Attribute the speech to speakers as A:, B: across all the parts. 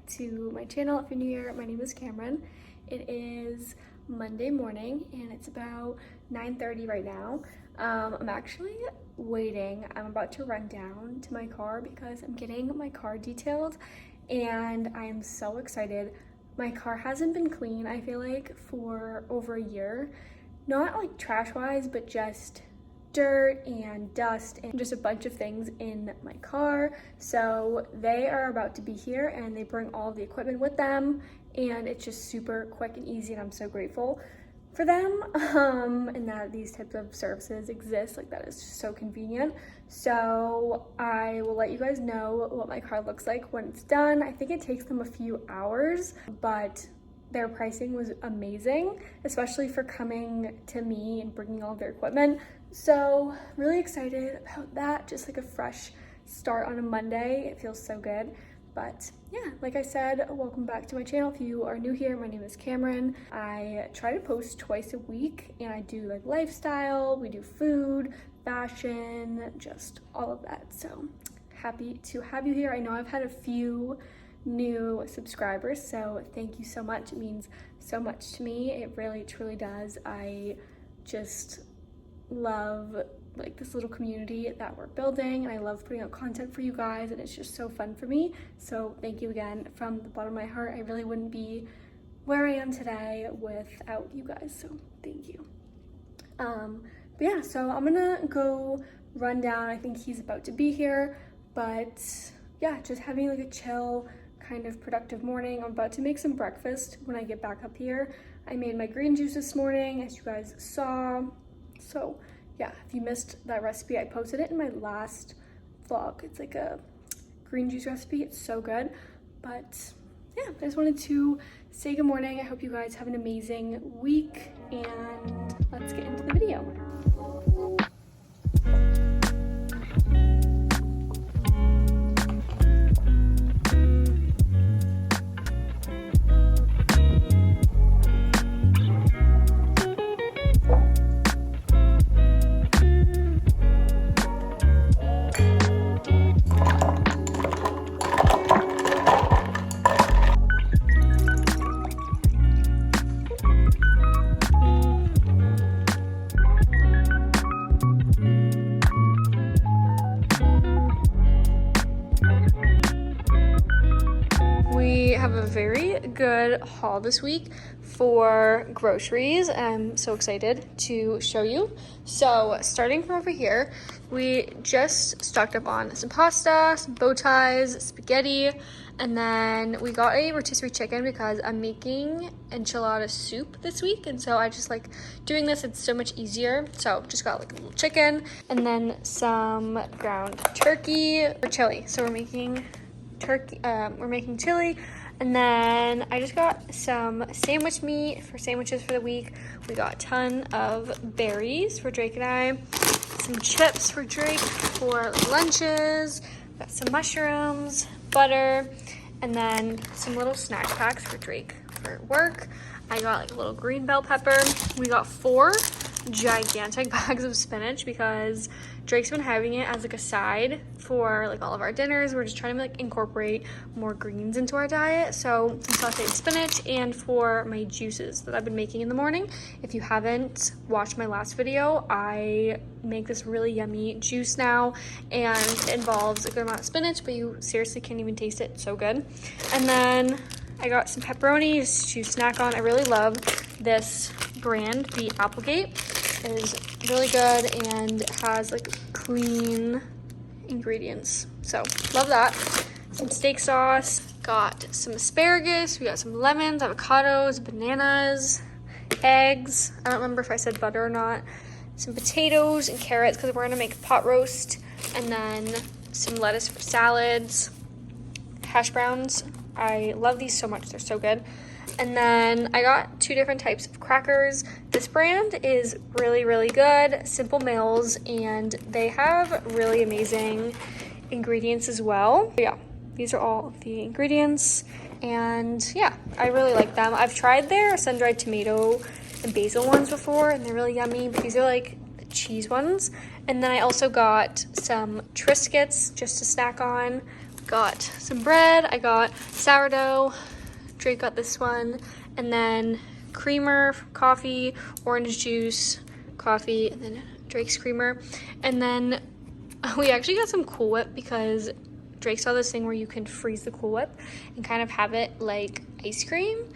A: to my channel. If you're new here, my name is Camryn. It is Monday morning and it's about 9:30 right now. I'm actually waiting. I'm about to run down to my car because I'm getting my car detailed and I am so excited. My car hasn't been clean, I feel like, for over a year. Not like trash wise, but just dirt and dust and just a bunch of things in my car. So they are about to be here and they bring all the equipment with them and it's just super quick and easy, and I'm so grateful for them and that these types of services exist. Like, that is just so convenient. So I will let you guys know what my car looks like when it's done. I think it takes them a few hours, but their pricing was amazing, especially for coming to me and bringing all of their equipment. So really excited about that. Just like a fresh start on a Monday. It feels so good. But yeah, like I said, welcome back to my channel. If you are new here, my name is Camryn. I try to post twice a week and I do like lifestyle, we do food, fashion, just all of that. So happy to have you here. I know I've had a few new subscribers, so thank you so much. It means so much to me. It really truly does. I just love like this little community that we're building, and I love putting out content for you guys, and it's just so fun for me. So thank you again from the bottom of my heart. I really wouldn't be where I am today without you guys, so thank you. But yeah, so I'm gonna go run down. I think he's about to be here, but yeah, just having like a chill kind of productive morning. I'm about to make some breakfast when I get back up here. I made my green juice this morning, as you guys saw. So yeah, if you missed that recipe, I posted it in my last vlog. It's like a green juice recipe. It's so good. But yeah, I just wanted to say good morning. I hope you guys have an amazing week, and let's get into the video. We have a very good haul this week for groceries. I'm so excited to show you. So starting from over here, we just stocked up on some pasta, some bow ties, spaghetti, and then we got a rotisserie chicken because I'm making enchilada soup this week, and so I just like doing this. It's so much easier. So just got like a little chicken and then some ground turkey or chili. So we're making turkey, we're making chili, and then I just got some sandwich meat for sandwiches for the week. We got a ton of berries for Drake and I, some chips for Drake for lunches, got some mushrooms, butter, and then some little snack packs for Drake for work. I got like a little green bell pepper. We got 4 gigantic bags of spinach because Drake's been having it as like a side for like all of our dinners. We're just trying to like incorporate more greens into our diet. So some sauteed spinach, and for my juices that I've been making in the morning. If you haven't watched my last video, I make this really yummy juice now, and it involves a good amount of spinach, but you seriously can't even taste it. It's so good. And then I got some pepperoni just to snack on. I really love this brand, the Applegate. It is really good and has like clean ingredients, so love that. Some steak sauce, got some asparagus, we got some lemons, avocados, bananas, eggs, I don't remember if I said butter or not, some potatoes and carrots because we're gonna make pot roast, and then some lettuce for salads, hash browns. I love these so much, they're so good. And then I got 2 different types of crackers. This brand is really, really good, Simple Mills, and they have really amazing ingredients as well. But yeah, these are all of the ingredients, and yeah, I really like them. I've tried their sun-dried tomato and basil ones before, and they're really yummy, but these are like the cheese ones. And then I also got some Triscuits just to snack on. got some bread, I got sourdough, Drake got this one, and then creamer, coffee, orange juice, coffee, and then Drake's creamer. And then we actually got some Cool Whip because Drake saw this thing where you can freeze the Cool Whip and kind of have it like ice cream.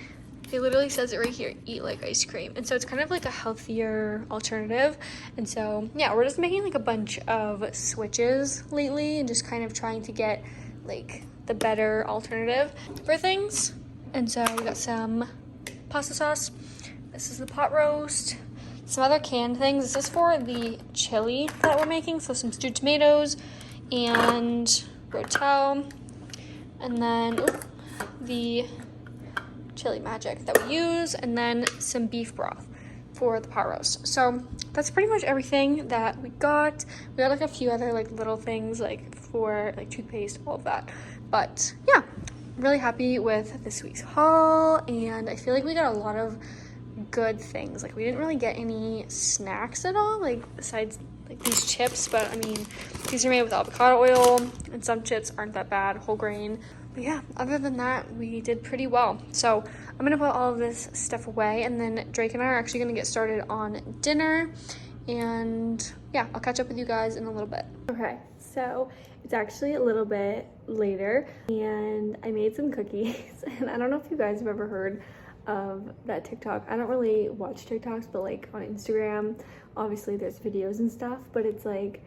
A: It literally says it right here, eat like ice cream. And so it's kind of like a healthier alternative. And so yeah, we're just making like a bunch of switches lately and just kind of trying to get like the better alternative for things. And so we got some pasta sauce. This is the pot roast. Some other canned things. This is for the chili that we're making. So some stewed tomatoes and rotel. And then the chili magic that we use. And then some beef broth for the pot roast. So that's pretty much everything that we got. We got like a few other like little things like for like toothpaste, all of that. But yeah, really happy with this week's haul. And I feel like we got a lot of good things. Like we didn't really get any snacks at all, like besides like these chips, but I mean these are made with avocado oil and some chips aren't that bad, whole grain. But yeah, other than that, we did pretty well. So I'm gonna put all of this stuff away, and then Drake and I are actually gonna get started on dinner. And yeah, I'll catch up with you guys in a little bit. Okay, so it's actually a little bit later and I made some cookies. And I don't know if you guys have ever heard of that TikTok. I don't really watch TikToks, but like on Instagram, obviously there's videos and stuff, but it's like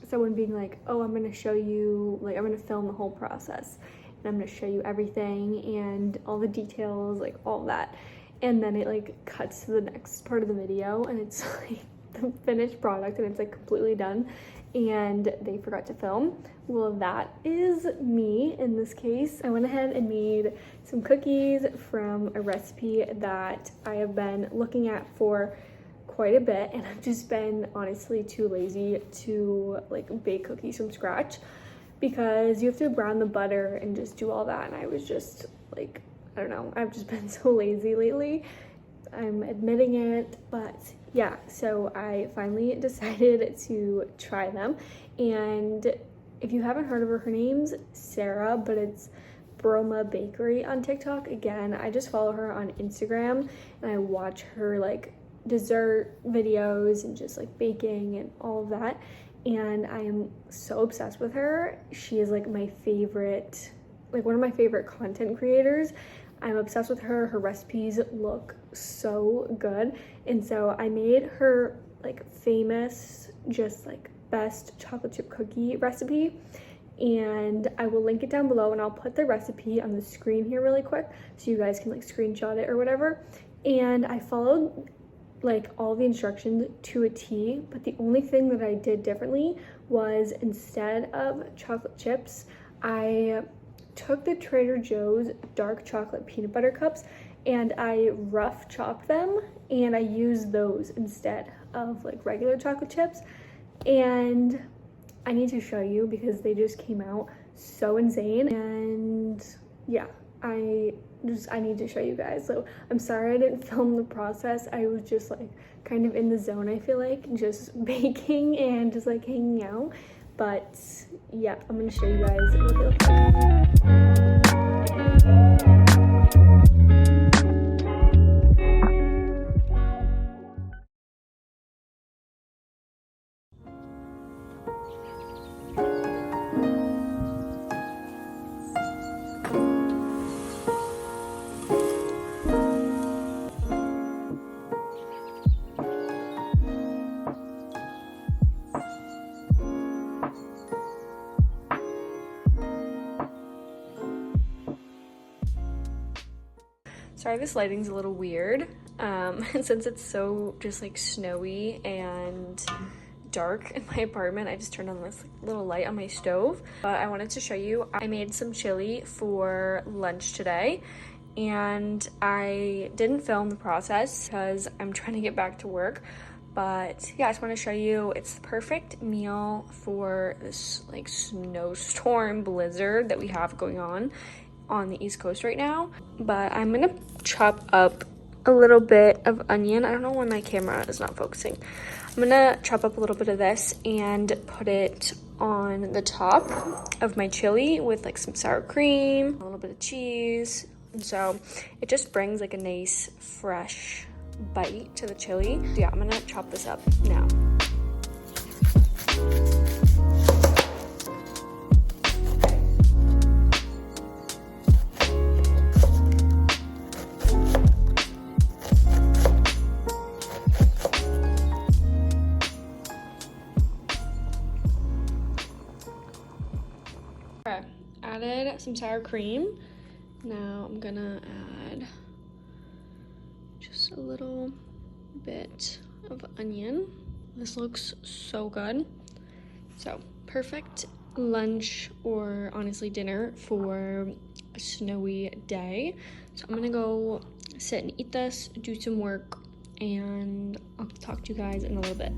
A: someone being like, oh, I'm gonna show you, like I'm gonna film the whole process and I'm gonna show you everything and all the details, like all that. And then it like cuts to the next part of the video and it's like the finished product and it's like completely done and they forgot to film. Well, that is me in this case. I went ahead and made some cookies from a recipe that I have been looking at for quite a bit, and I've just been honestly too lazy to like bake cookies from scratch because you have to brown the butter and just do all that, and I was just like, I don't know, I've just been so lazy lately. I'm admitting it, but yeah, so I finally decided to try them. And if you haven't heard of her, her name's Sarah, but it's Broma Bakery on TikTok. Again, I just follow her on Instagram and I watch her like dessert videos and just like baking and all of that. And I am so obsessed with her. She is like my favorite, like one of my favorite content creators. I'm obsessed with her. Her recipes look so good. And so I made her like famous, just like best chocolate chip cookie recipe. And I will link it down below and I'll put the recipe on the screen here really quick so you guys can like screenshot it or whatever. And I followed like all the instructions to a T, but the only thing that I did differently was instead of chocolate chips, I took the Trader Joe's dark chocolate peanut butter cups and I rough chopped them and I used those instead of like regular chocolate chips. And I need to show you because they just came out so insane. And yeah, I need to show you guys. So I'm sorry I didn't film the process. I was just like kind of in the zone, I feel like, just baking and just like hanging out. But yeah, I'm gonna show you guys what they look like. Sorry, this lighting's a little weird, since it's so just like snowy and dark in my apartment. I just turned on this little light on my stove. But I wanted to show you, I made some chili for lunch today, and I didn't film the process because I'm trying to get back to work. But yeah, I just want to show you, it's the perfect meal for this like snowstorm blizzard that we have going on the East Coast right now. But I'm gonna chop up a little bit of onion. I don't know why my camera is not focusing. I'm gonna chop up a little bit of this and put it on the top of my chili with like some sour cream, a little bit of cheese. And so it just brings like a nice fresh bite to the chili. So yeah, I'm gonna chop this up now. Okay, added some sour cream. Now I'm gonna add just a little bit of onion. This looks so good. So perfect lunch or honestly dinner for a snowy day. So I'm gonna go sit and eat this, do some work, and I'll talk to you guys in a little bit.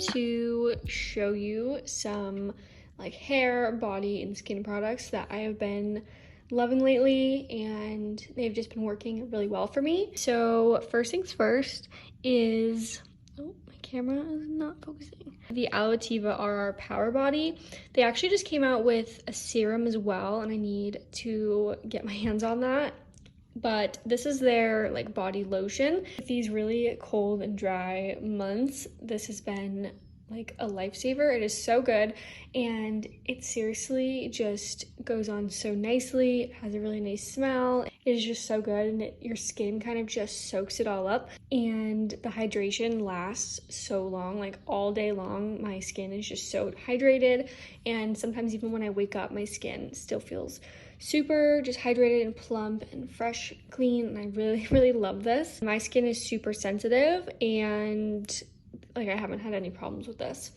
A: To show you some like hair, body, and skin products that I have been loving lately, and they've just been working really well for me. So first things first is, oh, my camera is not focusing. The Alotiva RR Power Body. They actually just came out with a serum as well, and I need to get my hands on that. But this is their like body lotion. These really cold and dry months, this has been like a lifesaver. It is so good, and it seriously just goes on so nicely. It has a really nice smell. It is just so good, and your skin kind of just soaks it all up, and the hydration lasts so long, like all day long. My skin is just so hydrated, and sometimes even when I wake up, my skin still feels super just hydrated and plump and fresh, clean, and I really love this. My skin is super sensitive, and like I haven't had any problems with this.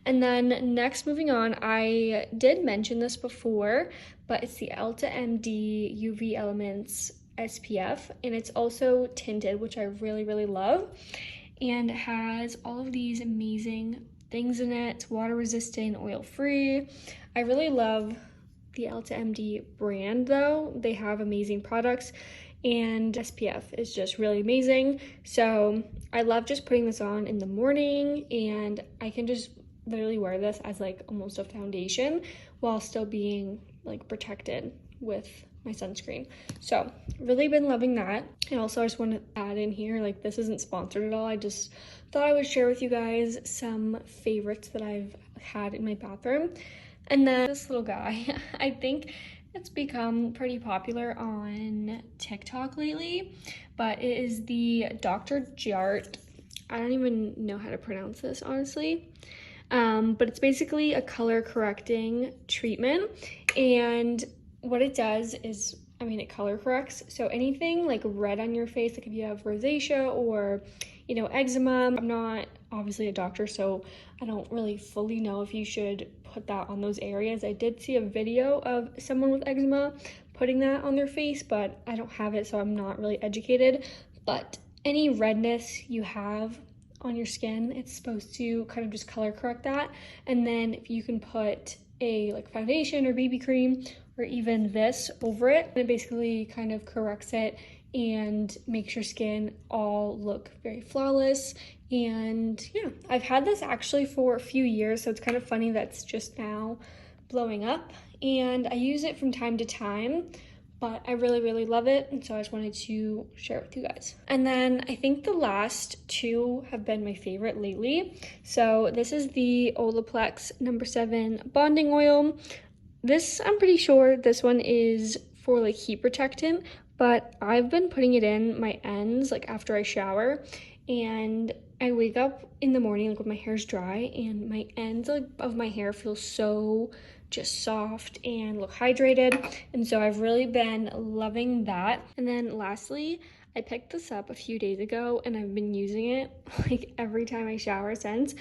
A: And then next, moving on, I did mention this before, but it's the Elta MD UV Elements SPF, and it's also tinted, which I really love, and it has all of these amazing things in it. It's water resistant, oil free. I really love the Elta MD brand though. They have amazing products, and SPF is just really amazing. So I love just putting this on in the morning, and I can just literally wear this as like almost a foundation while still being like protected with my sunscreen. So really been loving that. And also I just want to add in here, like this isn't sponsored at all, I just thought I would share with you guys some favorites that I've had in my bathroom. And then this little guy, I think it's become pretty popular on TikTok lately, but it is the Dr. Jart. I don't even know how to pronounce this, honestly. But it's basically a color correcting treatment. And what it does is, I mean, it color corrects. So anything like red on your face, like if you have rosacea or, you know, eczema. I'm not obviously a doctor, so I don't really fully know if you should put that on those areas. I did see a video of someone with eczema putting that on their face, but I don't have it, so I'm not really educated. But any redness you have on your skin, it's supposed to kind of just color correct that. And then if you can put a like foundation or BB cream or even this over it, it basically kind of corrects it and makes your skin all look very flawless. And yeah, I've had this actually for a few years, so it's kind of funny that's just now blowing up, and I use it from time to time, but I really love it, and so I just wanted to share it with you guys. And then I think the last two have been my favorite lately. So this is the Olaplex No. 7 bonding oil. This, I'm pretty sure this one is for like heat protectant, but I've been putting it in my ends like after I shower, and I wake up in the morning like when my hair's dry, and my ends like of my hair feel so just soft and look hydrated, and so I've really been loving that. And then lastly, I picked this up a few days ago and I've been using it like every time I shower since.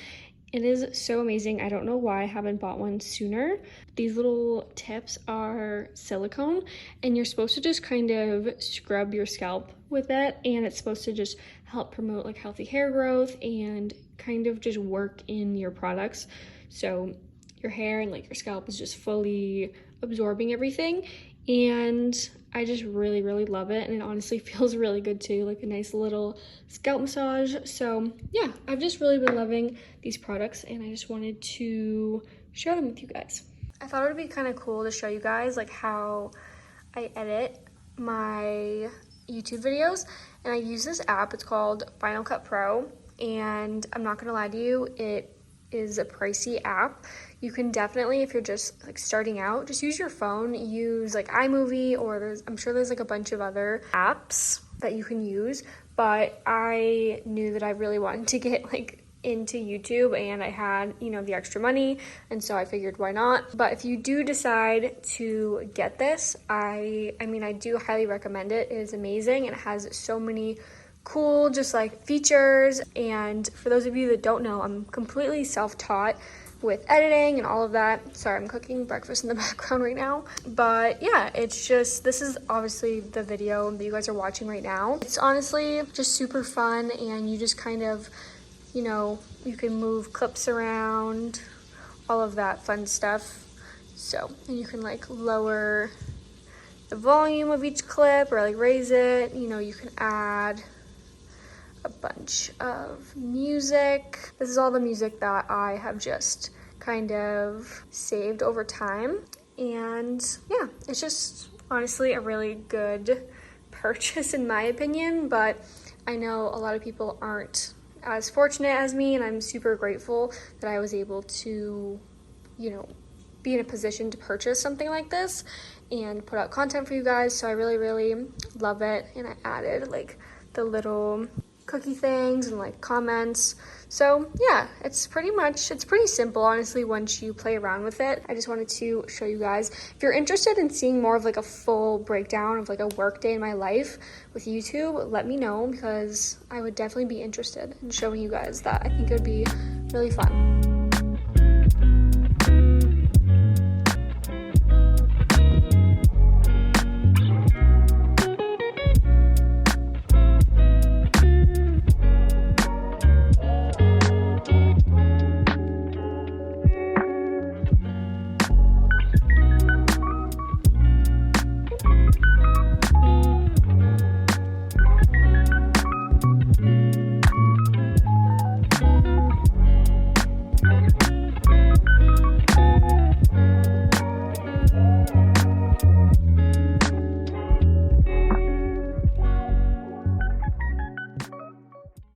A: It is so amazing. I don't know why I haven't bought one sooner. These little tips are silicone, and you're supposed to just kind of scrub your scalp with it, and it's supposed to just help promote like healthy hair growth and kind of just work in your products, so your hair and like your scalp is just fully absorbing everything. And I just really love it, and it honestly feels really good too, like a nice little scalp massage. So yeah, I've just really been loving these products, and I just wanted to share them with you guys. I thought it would be kind of cool to show you guys like how I edit my YouTube videos, and I use this app. It's called Final Cut Pro, and I'm not gonna lie to you, it is a pricey app. You can definitely, if you're just like starting out, just use your phone, use like iMovie, or I'm sure there's like a bunch of other apps that you can use. But I knew that I really wanted to get like into YouTube, and I had, you know, the extra money, and so I figured why not. But if you do decide to get this, I mean, I do highly recommend it. It is amazing, and it has so many cool just like features. And for those of you that don't know, I'm completely self-taught with editing and all of that. Sorry, I'm cooking breakfast in the background right now. But yeah, it's just, this is obviously the video that you guys are watching right now. It's honestly just super fun, and you just kind of, you know, you can move clips around, all of that fun stuff. So, and you can like lower the volume of each clip or like raise it. You know, you can add a bunch of music. This is all the music that I have just kind of saved over time. And yeah, it's just honestly a really good purchase in my opinion, but I know a lot of people aren't as fortunate as me, and I'm super grateful that I was able to, you know, be in a position to purchase something like this and put out content for you guys. So I really love it, and I added like the little cookie things and like comments. So yeah, it's pretty simple honestly once you play around with it. I just wanted to show you guys. If you're interested in seeing more of like a full breakdown of like a work day in my life with YouTube, let me know, because I would definitely be interested in showing you guys that. I think it would be really fun.